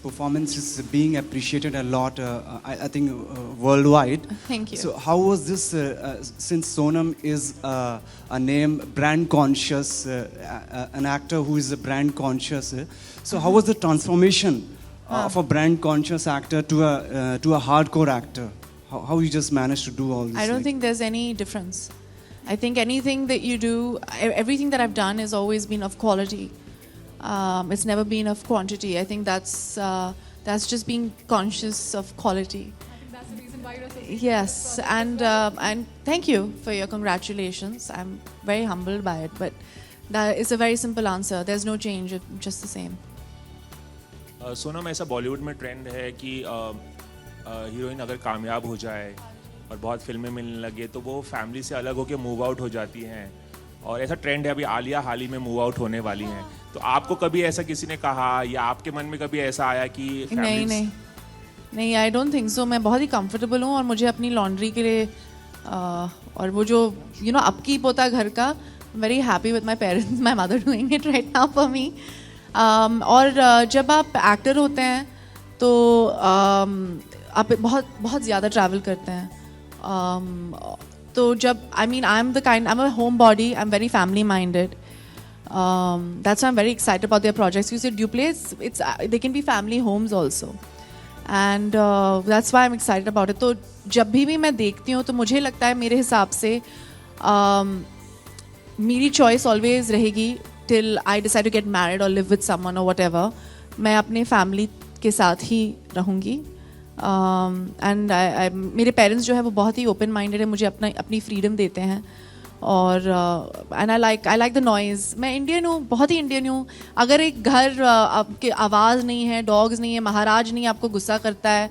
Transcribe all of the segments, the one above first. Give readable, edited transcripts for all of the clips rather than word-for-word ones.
performance is being appreciated a lot, I think, worldwide. Thank you. So how was this, since Sonam is a name, brand conscious, an actor who is a brand conscious, so how was the transformation of a brand conscious actor to a hardcore actor? How you just managed to do all this? I don't think there's any difference. I think anything that you do, everything that I've done has always been of quality. It's never been of quantity. I think that's just being conscious of quality. I think that's the reason why you're associated. Yes, and thank you for your congratulations. I'm very humbled by it, but that is a very simple answer. There's no change, it's just the same. Sonam, ऐसा बॉलीवुड में trend है कि heroine अगर कामयाब हो जाए और बहुत फिल्में मिलने लगे तो वो फैमिली से अलग होकर मूव आउट हो जाती हैं, और ऐसा ट्रेंड है, अभी आलिया हाल ही में मूव आउट होने वाली हैं, तो आपको कभी ऐसा किसी ने कहा या आपके मन में कभी ऐसा आया कि नहीं, आई डोंट थिंक सो. मैं बहुत ही कंफर्टेबल हूँ और मुझे अपनी लॉन्ड्री के लिए और वो जो अपकीप होता है घर का, very happy with my parents, my mother doing it right now for me. और जब आप एक्टर होते हैं तो आप बहुत ज़्यादा ट्रैवल करते हैं. तो जब I am a home body, I am very family minded. That's why I'm very excited about their projects. You said Duplex, they can be family homes also, and that's why I'm excited about it. तो जब भी मैं देखती हूँ तो मुझे लगता है मेरे हिसाब से मेरी choice always रहेगी till I decide to get married or live with someone or whatever. मैं अपने family के साथ ही रहूँगी. And मेरे parents जो है वो बहुत ही open minded है, मुझे अपनी freedom देते हैं. और and I like the noise. मैं इंडियन हूँ, बहुत ही इंडियन हूँ. अगर एक घर आपके आवाज़ नहीं है, डॉग्स नहीं है, महाराज नहीं आपको गुस्सा करता है,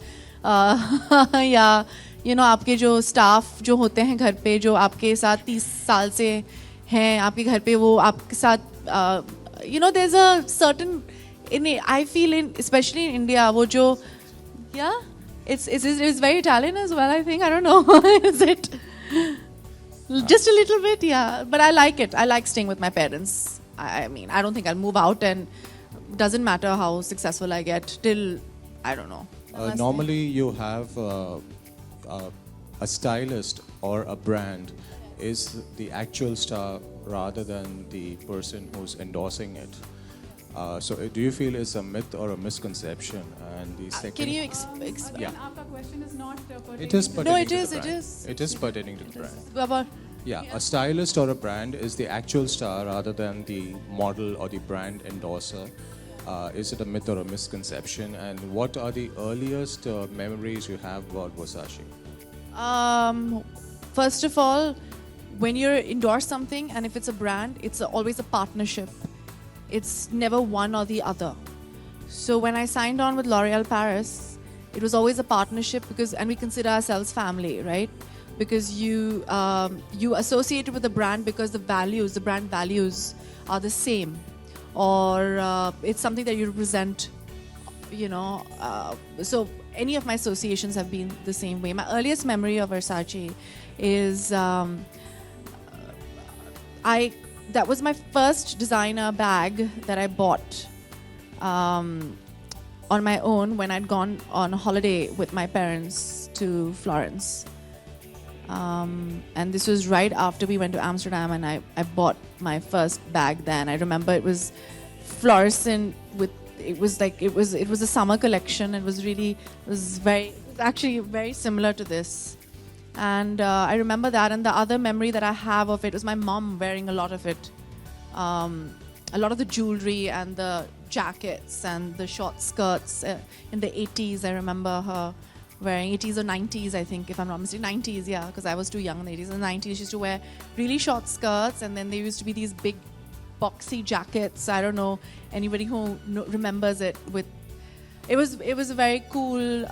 या आपके जो स्टाफ जो होते हैं घर पे, जो आपके साथ 30 साल से हैं आपके घर पे, वो आपके साथ there is a certain in I feel in specially in India, वो जो it's very Italian as well, I think. I don't know. Is it? Just a little bit, yeah. But I like it. I like staying with my parents. I mean, I don't think I'll move out, and doesn't matter how successful I get till, I don't know. Normally you have a stylist or a brand is the actual star rather than the person who's endorsing it. So do you feel it's a myth or a misconception? And the second, Can you Again, आपका question is not pertaining. it is No, pertaining it to is, the it brand. is. It is pertaining to the brand. About Yeah, a stylist or a brand is the actual star rather than the model or the brand endorser. Is it a myth or a misconception? And what are the earliest memories you have about Versace? First of all, when you endorse something, and if it's a brand, it's always a partnership. It's never one or the other. So when I signed on with L'Oréal Paris, it was always a partnership and we consider ourselves family, right? Because you associate it with the brand because the brand values are the same, or it's something that you represent, so any of my associations have been the same way. My earliest memory of Versace is that was my first designer bag that I bought on my own when I'd gone on a holiday with my parents to Florence. And this was right after we went to Amsterdam, and I bought my first bag then. I remember it was fluorescent it was a summer collection. It was actually very similar to this. And I remember that, and the other memory that I have of it was my mom wearing a lot of it. A lot of the jewelry and the jackets and the short skirts in the 80s. I remember her wearing 80s or 90s, I think, if I'm not mistaken. 90s, yeah, because I was too young in the 80s. In the 90s, she used to wear really short skirts, and then there used to be these big boxy jackets. I don't know anybody who remembers it. It was a very cool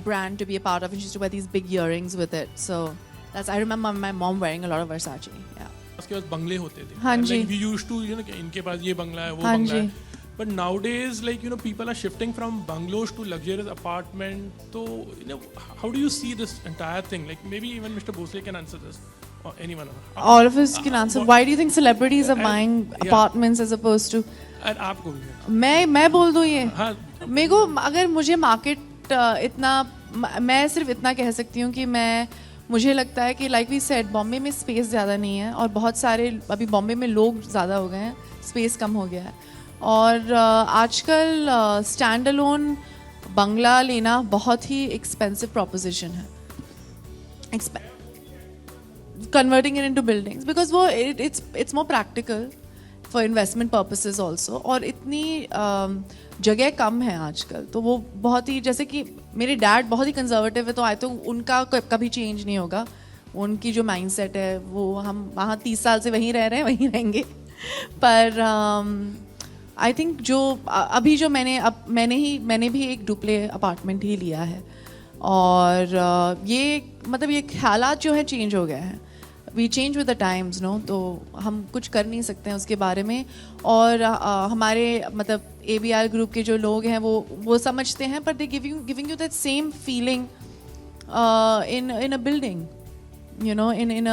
brand to be a part of, and she used to wear these big earrings with it. So I remember my mom wearing a lot of Versace. Yeah. उसके पास बंगले होते थे. हाँ जी. Like we used to, कि इनके पास ये बंगला है, वो हाँ बंगला जी. है. But nowadays, people are shifting from bungalows to luxurious apartment. So, how do you see this entire thing? Like, maybe even Mr. Bhosle can answer this, or anyone. All of us can answer. Why do you think celebrities are buying apartments as opposed to? And आपको भी. मैं बोल दूँ ये. हाँ, मेरे को अगर मुझे मार्केट इतना मैं सिर्फ इतना कह सकती हूँ कि मुझे लगता है कि लाइक वी सेड बॉम्बे में स्पेस ज़्यादा नहीं है और बहुत सारे अभी बॉम्बे में लोग ज़्यादा हो गए हैं, स्पेस कम हो गया है और आजकल स्टैंड अलोन बंगला लेना बहुत ही एक्सपेंसिव प्रोपोजिशन है, converting it into buildings because वो it's more practical for investment purposes also और इतनी जगह कम है आजकल तो वो बहुत ही जैसे कि मेरे डैड बहुत ही कंजर्वेटिव है तो आई थिंक उनका कभी चेंज नहीं होगा, उनकी जो माइंडसेट है वो हम वहाँ 30 साल से वहीं रह रहे हैं वहीं रहेंगे पर आई थिंक जो अभी जो मैंने भी एक डुप्ले अपार्टमेंट ही लिया है और ये मतलब ये ख्यालात जो है चेंज हो गए हैं, we change with the times no, तो हम कुछ कर नहीं सकते हैं उसके बारे में और हमारे मतलब ABR ग्रुप के जो लोग हैं वो समझते हैं पर they giving you that same feeling in a building you know in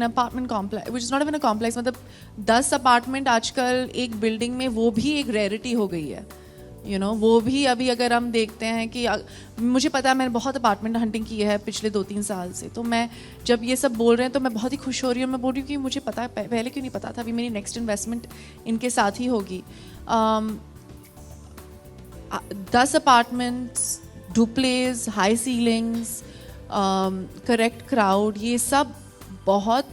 apartment complex which is not even a complex, मतलब 10 अपार्टमेंट आजकल एक बिल्डिंग में वो भी एक रेयरिटी हो गई है you know, वो भी अभी अगर हम देखते हैं कि मुझे पता है मैंने बहुत अपार्टमेंट हंटिंग की है पिछले 2-3 साल से, तो मैं जब ये सब बोल रहे हैं तो मैं बहुत ही खुश हो रही हूँ, मैं बोल रही हूँ कि मुझे पता है पहले क्यों नहीं पता था, अभी मेरी नेक्स्ट इन्वेस्टमेंट इनके साथ ही होगी। 10 apartments, du Plessis, high ceilings, correct crowd, ये सब बहुत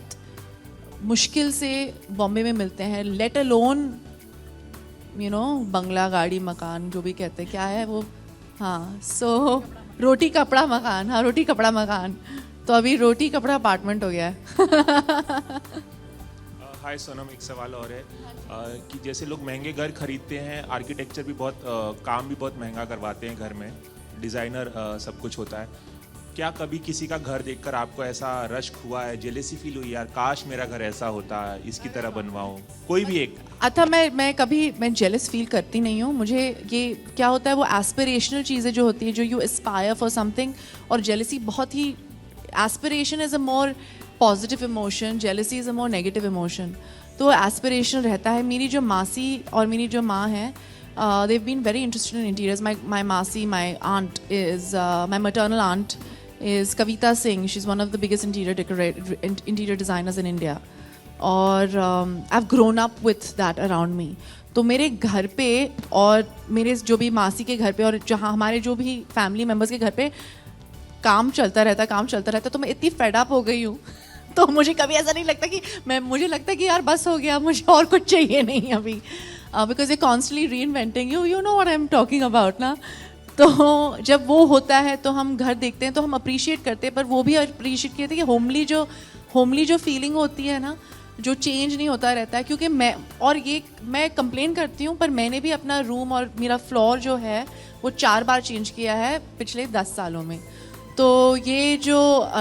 मुश्किल से बॉम्बे में मिलते हैं, लेट अलोन यू नो बंगला, गाड़ी, मकान, जो भी कहते हैं क्या है वो, हाँ सो रोटी कपड़ा मकान, हाँ रोटी कपड़ा मकान, तो अभी रोटी कपड़ा अपार्टमेंट हो गया है। हाय सोनम, एक सवाल और है कि जैसे लोग महंगे घर खरीदते हैं, आर्किटेक्चर भी बहुत काम भी बहुत महंगा करवाते हैं घर में, डिज़ाइनर सब कुछ होता है, क्या कभी किसी का घर देखकर आपको ऐसा रश्क हुआ है, जेलेसी फील हुई यार काश मेरा घर ऐसा होता, इसकी तरह बनवाऊं, कोई भी एक? अच्छा मैं जेलस फील करती नहीं हूँ, मुझे ये क्या होता है वो एस्पिरेशनल चीज़ें जो होती हैं जो यू एस्पायर फॉर समथिंग, और जेलसी बहुत ही aspiration is a more positive emotion, jealousy is a more negative emotion, तो एस्पिरेशनल रहता है। मेरी जो मासी और मेरी जो माँ हैं they've been very interested in interiors. My Masi, my aunt is my maternal aunt is Kavita Singh. She's one of the biggest interior designers in India. और I've grown up with that around me. तो मेरे घर पे और मेरे जो भी मासी के घर पे और जहाँ हमारे जो भी फैमिली मेम्बर्स के घर पे काम चलता रहता, तो मैं इतनी फेड अप हो गई हूँ तो मुझे कभी ऐसा नहीं लगता कि मुझे लगता है कि यार बस हो गया, मुझे और कुछ चाहिए नहीं अभी, बिकॉज ये कॉन्स्टली री inventing you know what I am talking about ना। तो जब वो होता है तो हम घर देखते हैं तो हम अप्रिशिएट करते हैं, पर वो भी अप्रिशिएट किए थे कि होमली जो फीलिंग होती है ना, जो चेंज नहीं होता रहता है, क्योंकि मैं कंप्लेन करती हूँ पर मैंने भी अपना रूम और मेरा फ्लोर जो है वो 4 बार चेंज किया है पिछले 10 सालों में, तो ये जो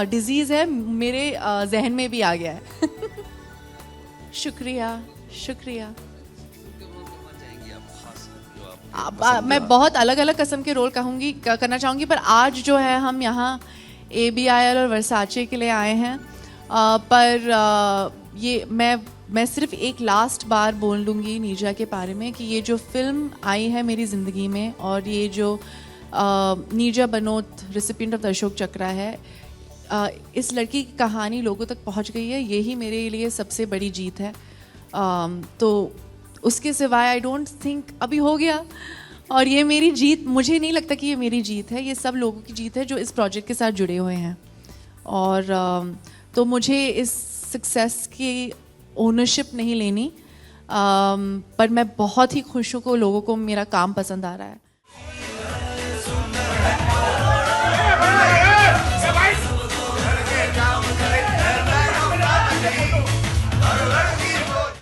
डिजीज़ है मेरे जहन में भी आ गया है। शुक्रिया। मैं बहुत अलग अलग किस्म के रोल करना चाहूँगी, पर आज जो है हम यहाँ ABIL और वर्साचे के लिए आए हैं, पर ये मैं सिर्फ एक लास्ट बार बोल लूँगी नीजा के बारे में कि ये जो फिल्म आई है मेरी ज़िंदगी में और ये जो नीजा बनोत रेसिपिएंट ऑफ द अशोक चक्रा है, इस लड़की की कहानी लोगों तक पहुंच गई है, यही मेरे लिए सबसे बड़ी जीत है। तो उसके सिवाय आई डोंट थिंक अभी हो गया, और ये मेरी जीत, मुझे नहीं लगता कि ये मेरी जीत है, ये सब लोगों की जीत है जो इस प्रोजेक्ट के साथ जुड़े हुए हैं, और तो मुझे इस सक्सेस की ओनरशिप नहीं लेनी, पर मैं बहुत ही खुश हूँ कि लोगों को मेरा काम पसंद आ रहा है।